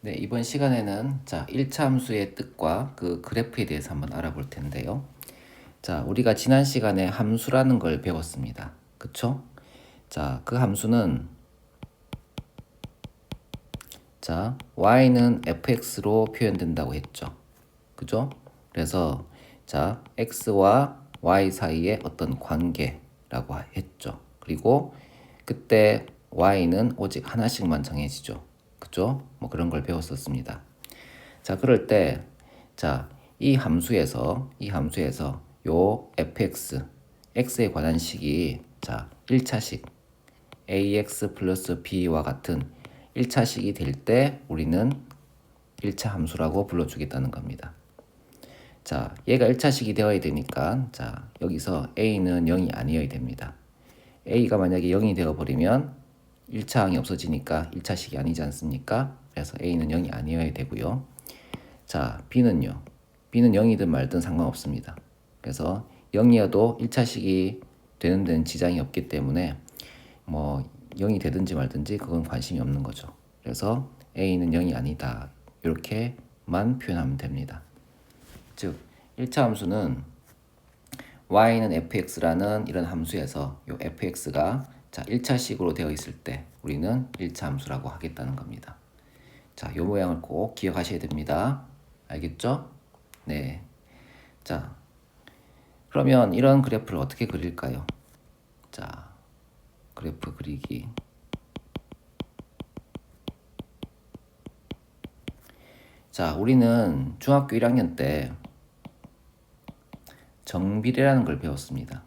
네, 이번 시간에는 1차 함수의 뜻과 그 그래프에 대해서 한번 알아볼 텐데요. 우리가 지난 시간에 함수라는 걸 배웠습니다. 그쵸? 그 함수는 y는 fx로 표현된다고 했죠. 그죠? 그래서 x와 y 사이의 어떤 관계라고 했죠. 그리고 그때 y는 오직 하나씩만 정해지죠. 그죠? 뭐 그런 걸 배웠었습니다. 그럴 때, 이 함수에서 요 fx, x에 관한 식이 1차식 ax 플러스 b와 같은 1차식이 될 때 우리는 1차 함수라고 불러주겠다는 겁니다. 얘가 1차식이 되어야 되니까 여기서 a는 0이 아니어야 됩니다. a가 만약에 0이 되어버리면 1차 항이 없어지니까 1차식이 아니지 않습니까? 그래서 a는 0이 아니어야 되고요. b는요. b는 0이든 말든 상관없습니다. 그래서 0이어도 1차식이 되는 데는 지장이 없기 때문에 뭐 0이 되든지 말든지 그건 관심이 없는 거죠. 그래서 a는 0이 아니다. 이렇게만 표현하면 됩니다. 즉 1차 함수는 y는 fx라는 이런 함수에서 이 fx가 1차식으로 되어 있을 때 우리는 1차 함수라고 하겠다는 겁니다. 이 모양을 꼭 기억하셔야 됩니다. 알겠죠? 네. 그러면 이런 그래프를 어떻게 그릴까요? 그래프 그리기. 우리는 중학교 1학년 때 정비례라는 걸 배웠습니다.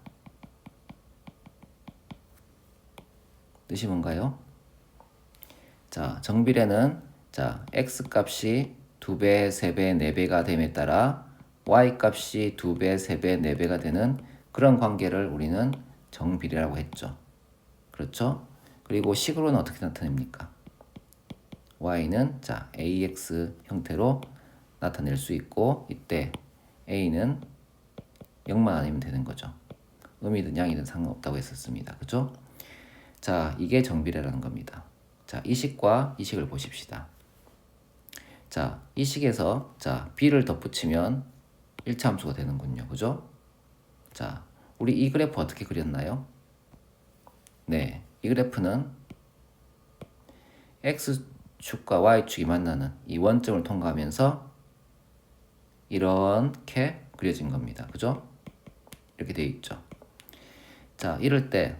뜻이 뭔가요? 정비례는 x 값이 2배, 3배, 4배가 됨에 따라 y 값이 2배, 3배, 4배가 되는 그런 관계를 우리는 정비례라고 했죠. 그렇죠? 그리고 식으로는 어떻게 나타냅니까? y는 ax 형태로 나타낼 수 있고 이때 a는 0만 아니면 되는 거죠. 음이든 양이든 상관없다고 했었습니다. 그죠? 이게 정비례라는 겁니다. 이 식과 이 식을 보십시다. 이 식에서 b를 덧붙이면 1차 함수가 되는군요. 그죠? 우리 이 그래프 어떻게 그렸나요? 네, 이 그래프는 x축과 y축이 만나는 이 원점을 통과하면서 이렇게 그려진 겁니다. 그죠? 이렇게 되어 있죠. 이럴 때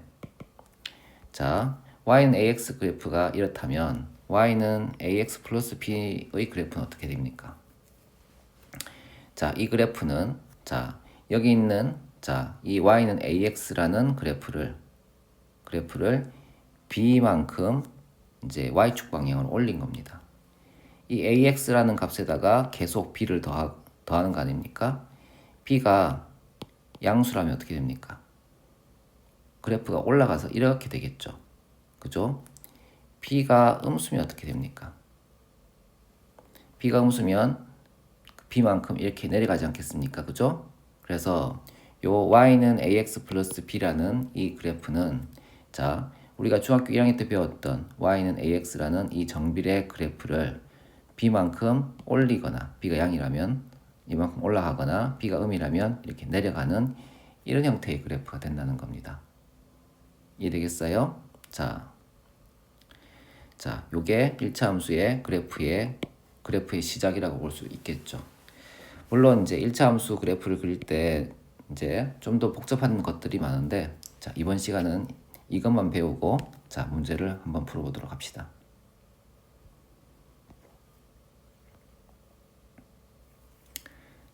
y는 ax 그래프가 이렇다면 y는 ax 플러스 b의 그래프는 어떻게 됩니까? 이 그래프는 여기 있는 이 y는 ax라는 그래프를 b만큼 이제 y축 방향으로 올린 겁니다. 이 ax라는 값에다가 계속 b를 더하는 거 아닙니까? b가 양수라면 어떻게 됩니까? 그래프가 올라가서 이렇게 되겠죠. 그죠? b가 음수면 어떻게 됩니까? b가 음수면 b만큼 이렇게 내려가지 않겠습니까? 그죠? 그래서 요 y는 ax 플러스 b라는 이 그래프는 우리가 중학교 1학년 때 배웠던 y는 ax라는 이 정비례 그래프를 b만큼 올리거나 b가 양이라면 이만큼 올라가거나 b가 음이라면 이렇게 내려가는 이런 형태의 그래프가 된다는 겁니다. 이해되겠어요? 요게 1차 함수의 그래프의 시작이라고 볼 수 있겠죠. 물론 이제 1차 함수 그래프를 그릴 때 이제 좀 더 복잡한 것들이 많은데 이번 시간은 이것만 배우고 문제를 한번 풀어보도록 합시다.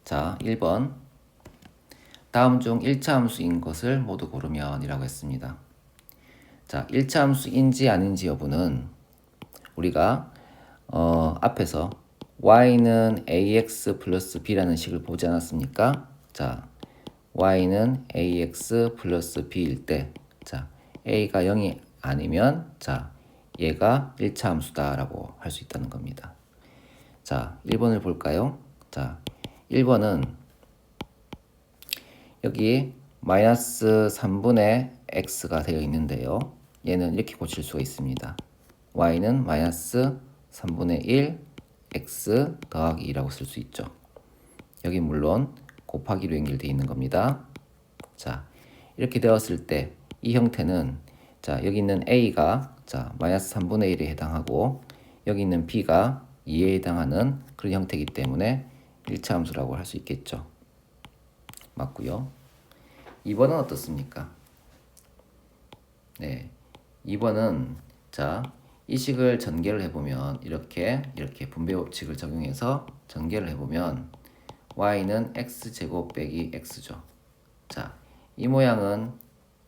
자, 1번. 다음 중 1차 함수인 것을 모두 고르면 이라고 했습니다. 1차 함수인지 아닌지 여부는 우리가 앞에서 y는 ax 플러스 b라는 식을 보지 않았습니까? y는 ax 플러스 b일 때 a가 0이 아니면 얘가 1차 함수다라고 할 수 있다는 겁니다. 1번을 볼까요? 1번은 여기 마이너스 3분의 x가 되어 있는데요. 얘는 이렇게 고칠 수가 있습니다. y는 마이너스 3분의 1 x 더하기 2라고 쓸 수 있죠. 여기 물론 곱하기로 연결되어 있는 겁니다. 자, 이렇게 되었을 때 이 형태는 자, 여기 있는 a가 자, 마이너스 3분의 1에 해당하고 여기 있는 b가 2에 해당하는 그런 형태이기 때문에 1차 함수라고 할 수 있겠죠. 맞고요. 2번은 어떻습니까? 네, 2번은 자, 이 식을 전개를 해보면 이렇게 분배 법칙을 적용해서 전개를 해보면 y는 x제곱 빼기 x죠. 자, 이 모양은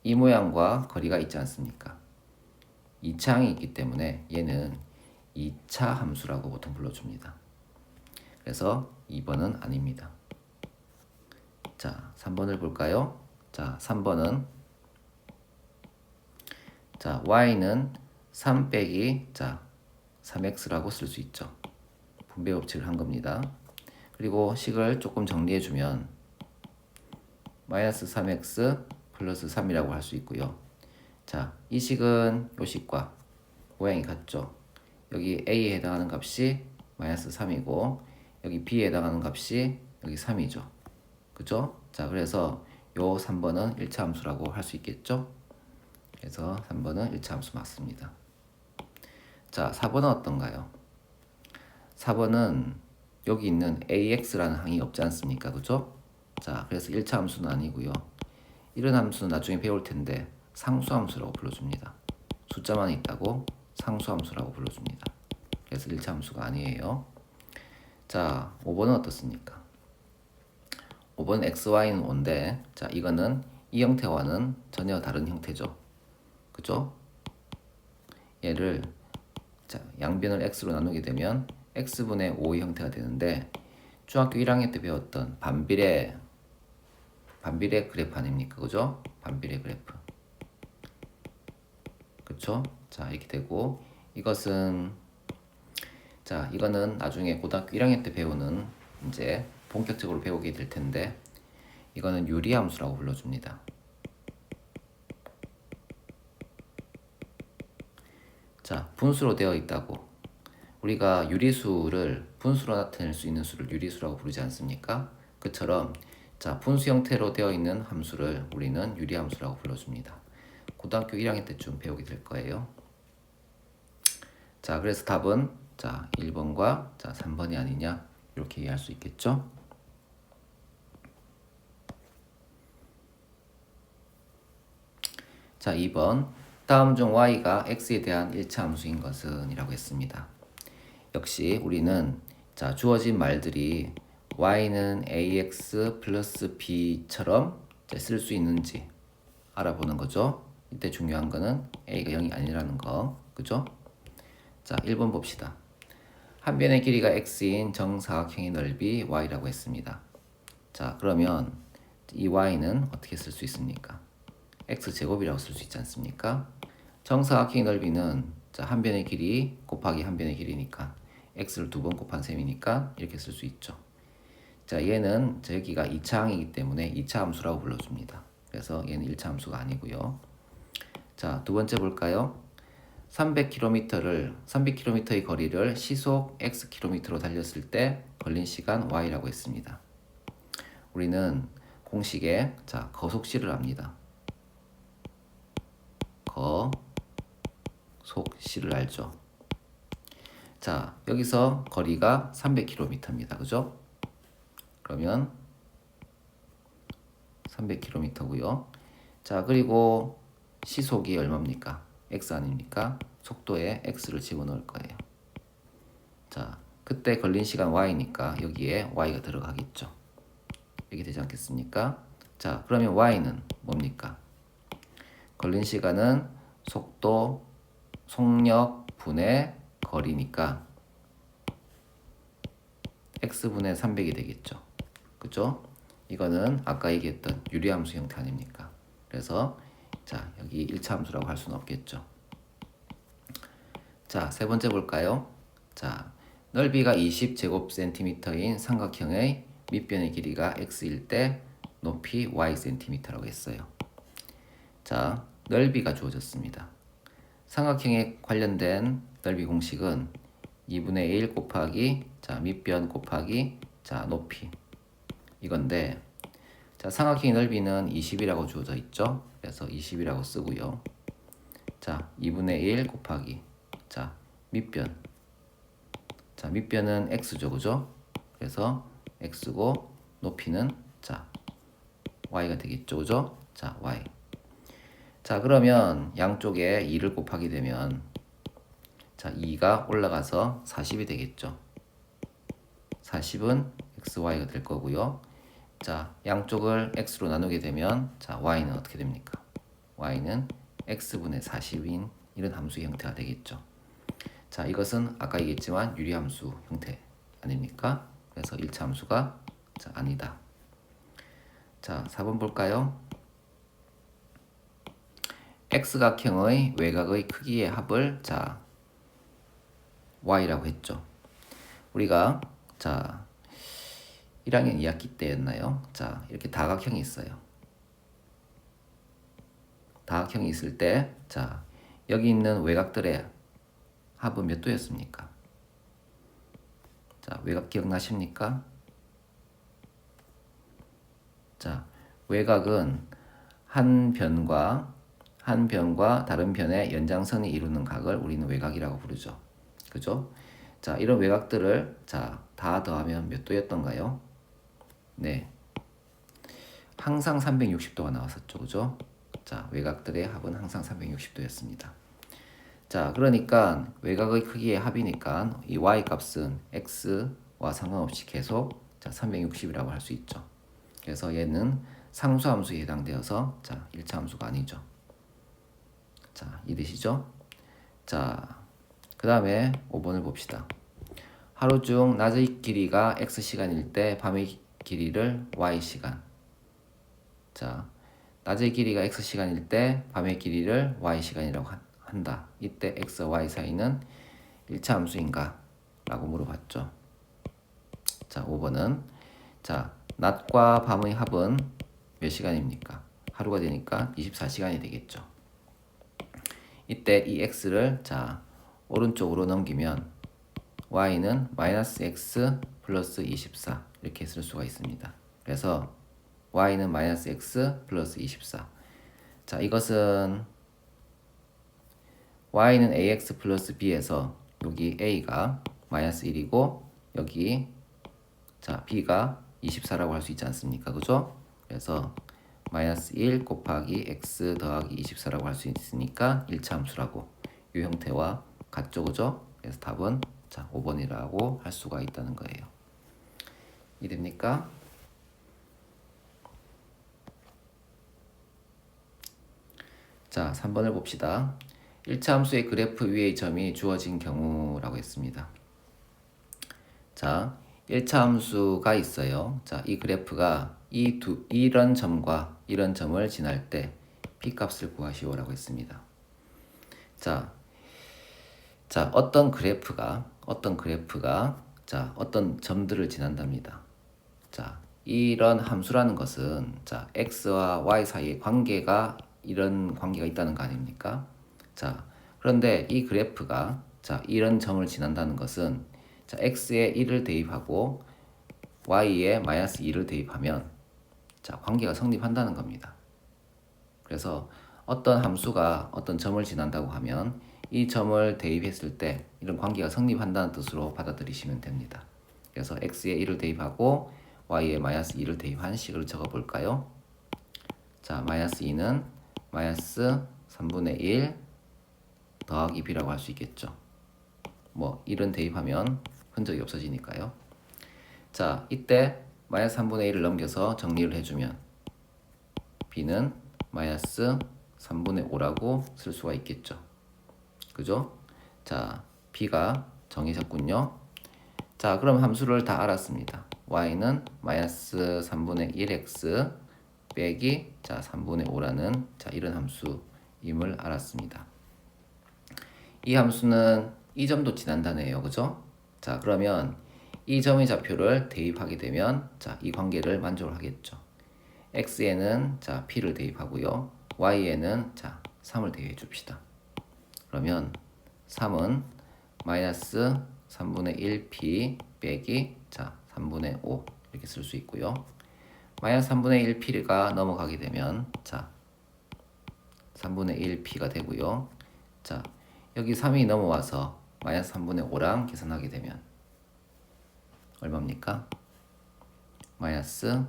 이 모양과 거리가 있지 않습니까? 2차항이 있기 때문에 얘는 2차 함수라고 보통 불러줍니다. 그래서 2번은 아닙니다. 자, 3번을 볼까요? 자, 3번은 자, y는 3 빼기 자, 3x라고 쓸 수 있죠. 분배 법칙을 한 겁니다. 그리고 식을 조금 정리해주면 마이너스 3x 플러스 3이라고 할 수 있고요. 자, 이 식은 요 식과 모양이 같죠. 여기 a에 해당하는 값이 마이너스 3이고 여기 b에 해당하는 값이 여기 3이죠. 그죠? 자, 그래서 요 3번은 1차 함수라고 할 수 있겠죠. 그래서 3번은 1차 함수 맞습니다. 자, 4번은 어떤가요? 4번은 여기 있는 ax라는 항이 없지 않습니까? 그죠? 자, 그래서 1차 함수는 아니고요. 이런 함수는 나중에 배울 텐데 상수함수라고 불러줍니다. 숫자만 있다고 상수함수라고 불러줍니다. 그래서 1차 함수가 아니에요. 자, 5번은 어떻습니까? 5번 xy는 5인데 자, 이거는 이 형태와는 전혀 다른 형태죠. 그죠? 얘를 자, 양변을 x로 나누게 되면 x분의 5의 형태가 되는데 중학교 1학년 때 배웠던 반비례 그래프 아닙니까? 그죠? 반비례 그래프. 그쵸? 자, 이렇게 되고 이것은 자, 이거는 나중에 고등학교 1학년 때 배우는 이제 본격적으로 배우게 될 텐데 이거는 유리함수라고 불러줍니다. 자, 분수로 되어 있다고 우리가 유리수를 분수로 나타낼 수 있는 수를 유리수라고 부르지 않습니까? 그처럼 자, 분수 형태로 되어 있는 함수를 우리는 유리함수라고 불러줍니다. 고등학교 1학년 때쯤 배우게 될 거예요. 자, 그래서 답은 자, 1번과 자, 3번이 아니냐 이렇게 이해할 수 있겠죠? 자, 2번 다음 중 y가 x에 대한 1차 함수인 것은 이라고 했습니다. 역시 우리는 자, 주어진 말들이 y는 ax 플러스 b처럼 쓸 수 있는지 알아보는 거죠. 이때 중요한 거는 a가 0이 아니라는 거. 그죠? 자, 1번 봅시다. 한 변의 길이가 x인 정사각형의 넓이 y라고 했습니다. 자, 그러면 이 y는 어떻게 쓸 수 있습니까? x제곱이라고 쓸 수 있지 않습니까? 정사각형의 넓이는 자, 한 변의 길이 곱하기 한 변의 길이니까 x를 2번 곱한 셈이니까 이렇게 쓸 수 있죠. 자, 얘는 여기가 2차항이기 때문에 2차 함수라고 불러줍니다. 그래서 얘는 1차 함수가 아니고요. 자, 두 번째 볼까요? 300km의 거리를 시속 xkm로 달렸을 때 걸린 시간 y라고 했습니다. 우리는 공식에 자, 거속시를 압니다. 거속시를 알죠. 자, 여기서 거리가 300km입니다. 그죠? 그러면 300km고요. 자, 그리고 시속이 얼마입니까? x 아닙니까? 속도에 x를 집어넣을 거예요. 자, 그때 걸린 시간 y니까 여기에 y가 들어가겠죠. 이렇게 되지 않겠습니까? 자, 그러면 y는 뭡니까? 걸린 시간은 속도, 속력 분의 거리니까 x분의 300이 되겠죠. 그죠? 이거는 아까 얘기했던 유리함수 형태 아닙니까? 그래서 자, 여기 1차 함수라고 할 수는 없겠죠. 자, 세 번째 볼까요? 자, 넓이가 20제곱센티미터인 삼각형의 밑변의 길이가 x일 때 높이 y센티미터라고 했어요. 자, 넓이가 주어졌습니다. 삼각형에 관련된 넓이 공식은 2분의 1 곱하기 자 밑변 곱하기 자 높이 이건데 자 삼각형의 넓이는 20이라고 주어져 있죠. 그래서 20이라고 쓰고요. 자 2분의 1 곱하기 자 밑변 자 밑변은 x죠, 그죠? 그래서 x고 높이는 자 y가 되겠죠, 그죠? 자 y 자 그러면 양쪽에 2를 곱하게 되면 자 2가 올라가서 40이 되겠죠. 40은 xy가 될 거고요. 자 양쪽을 x로 나누게 되면 자 y는 어떻게 됩니까? y는 x분의 40인 이런 함수의 형태가 되겠죠. 자 이것은 아까 얘기했지만 유리함수 형태 아닙니까? 그래서 1차 함수가 자 아니다. 자 4번 볼까요? x각형의 외곽의 크기의 합을 자 y라고 했죠. 우리가 자 1학년 2학기 때였나요? 자 이렇게 다각형이 있어요. 다각형이 있을 때 자 여기 있는 외곽들의 합은 몇 도였습니까? 자 외곽 기억나십니까? 자 외곽은 한 변과 다른 변의 연장선이 이루는 각을 우리는 외곽이라고 부르죠. 그죠? 자 이런 외곽들을 자 다 더하면 몇 도였던가요? 네, 항상 360도가 나왔었죠, 그죠? 자 외곽들의 합은 항상 360도였습니다. 자 그러니까 외곽의 크기의 합이니까 이 y 값은 x와 상관없이 계속 자 360이라고 할 수 있죠. 그래서 얘는 상수함수에 해당되어서 자 1차 함수가 아니죠. 자 이해되시죠? 자 그 다음에 5번을 봅시다. 하루 중 낮의 길이가 x시간일 때 밤의 길이를 y시간. 자 낮의 길이가 x시간일 때 밤의 길이를 y시간이라고 한다. 이때 x와 y 사이는 1차 함수인가? 라고 물어봤죠. 자 5번은 자 낮과 밤의 합은 몇 시간입니까? 하루가 되니까 24시간이 되겠죠. 이때 이 x를 자 오른쪽으로 넘기면 y는 마이너스 x 플러스 24 이렇게 쓸 수가 있습니다. 그래서 y는 마이너스 x 플러스 24. 자 이것은 y는 ax 플러스 b에서 여기 a가 마이너스 1이고 여기 자 b가 24라고 할 수 있지 않습니까? 그죠? 그래서 마이너스 1 곱하기 x 더하기 24라고 할 수 있으니까 1차 함수라고 이 형태와 같죠, 그죠? 그래서 답은 자 5번이라고 할 수가 있다는 거예요. 이해됩니까? 자 3번을 봅시다. 1차 함수의 그래프 위의 점이 주어진 경우라고 했습니다. 자 1차 함수가 있어요. 자 이 그래프가 이런 점과 이런 점을 지날 때 p값을 구하시오라고 했습니다. 자 어떤 그래프가 자 어떤 점들을 지난답니다. 자 이런 함수라는 것은 자 x와 y 사이의 관계가 이런 관계가 있다는 거 아닙니까? 자 그런데 이 그래프가 자 이런 점을 지난다는 것은 자 x에 1을 대입하고 y에 마이너스 2를 대입하면 자 관계가 성립한다는 겁니다. 그래서 어떤 함수가 어떤 점을 지난다고 하면 이 점을 대입했을 때 이런 관계가 성립한다는 뜻으로 받아들이시면 됩니다. 그래서 x에 1을 대입하고 y에 마이너스 2를 대입한 식을 적어볼까요? 자 마이너스 2는 마이너스 3분의 1 더하기 b라고 할 수 있겠죠. 뭐 1은 대입하면 흔적이 없어지니까요. 자 이때 마이너스 3분의 1을 넘겨서 정리를 해주면 b는 마이너스 3분의 5라고 쓸 수가 있겠죠. 그죠? 자 b가 정해졌군요. 자 그럼 함수를 다 알았습니다. y는 마이너스 3분의 1x 빼기 자 3분의 5라는 자 이런 함수임을 알았습니다. 이 함수는 이 점도 지난다네요. 그죠? 자 그러면 이 점의 좌표를 대입하게 되면 자 이 관계를 만족을 하겠죠. x에는 자 p를 대입하고요. y에는 자 3을 대입해 줍시다. 그러면 3은 마이너스 3분의 1p 빼기 자 3분의 5 이렇게 쓸 수 있고요. 마이너스 3분의 1p가 넘어가게 되면 자 3분의 1p가 되고요. 자 여기 3이 넘어와서 마이너스 3분의 5랑 계산하게 되면 얼마입니까? 마이너스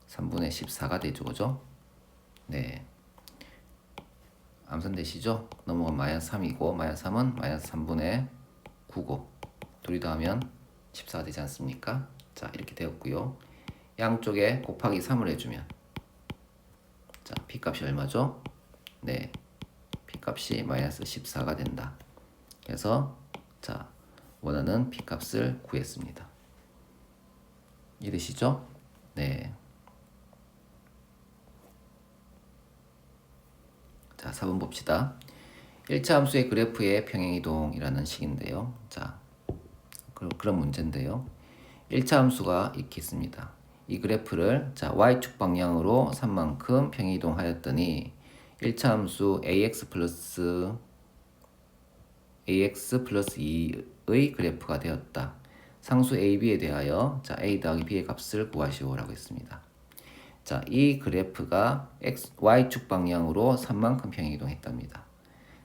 3분의 14가 되죠. 그죠? 네. 암산되시죠? 넘어간 마이너스 3이고 마이너스 3은 마이너스 3분의 9고 둘이 더하면 14 되지 않습니까? 자 이렇게 되었고요. 양쪽에 곱하기 3을 해주면 자 P값이 얼마죠? 네, P값이 마이너스 14가 된다. 그래서 자 원하는 P값을 구했습니다. 이해되시죠? 네. 자 4번 봅시다. 1차 함수의 그래프의 평행이동이라는 식인데요. 자 그런 문제인데요. 1차 함수가 이렇게 있습니다. 이 그래프를 자 y축 방향으로 3만큼 평행이동하였더니 1차 함수 ax 플러스 2의 그래프가 되었다. 상수 a, b에 대하여 자 a 더하기 b의 값을 구하시오라고 했습니다. 자, 이 그래프가 y축 방향으로 3만큼 평행이동했답니다.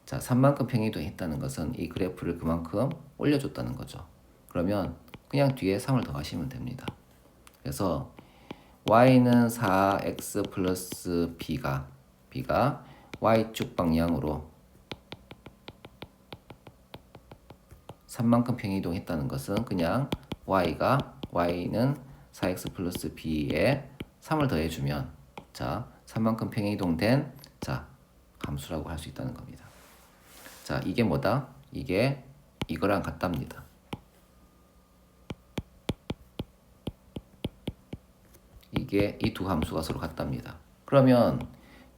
자, 3만큼 평행이동했다는 것은 이 그래프를 그만큼 올려줬다는 거죠. 그러면 그냥 뒤에 3을 더하시면 됩니다. 그래서 y는 4x 플러스 b가 y축 방향으로 3만큼 평행이동했다는 것은 그냥 y는 4x 플러스 b에 3을 더해주면 자 3만큼 평행이동된 자 함수라고 할 수 있다는 겁니다. 자 이게 뭐다? 이게 이거랑 같답니다. 이게 이 두 함수가 서로 같답니다. 그러면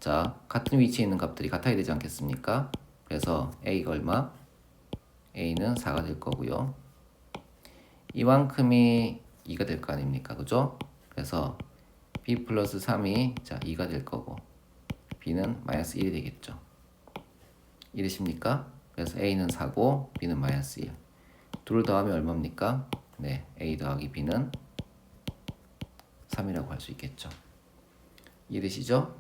자 같은 위치에 있는 값들이 같아야 되지 않겠습니까? 그래서 a가 얼마? a는 4가 될 거고요. 이만큼이 2가 될 거 아닙니까? 그죠? 그래서 b 플러스 3이 자 2가 될 거고 b는 마이너스 1이 되겠죠. 이해되십니까? 그래서 a는 4고 b는 마이너스 1. 둘을 더하면 얼마입니까? 네, a 더하기 b는 3이라고 할 수 있겠죠. 이해되시죠?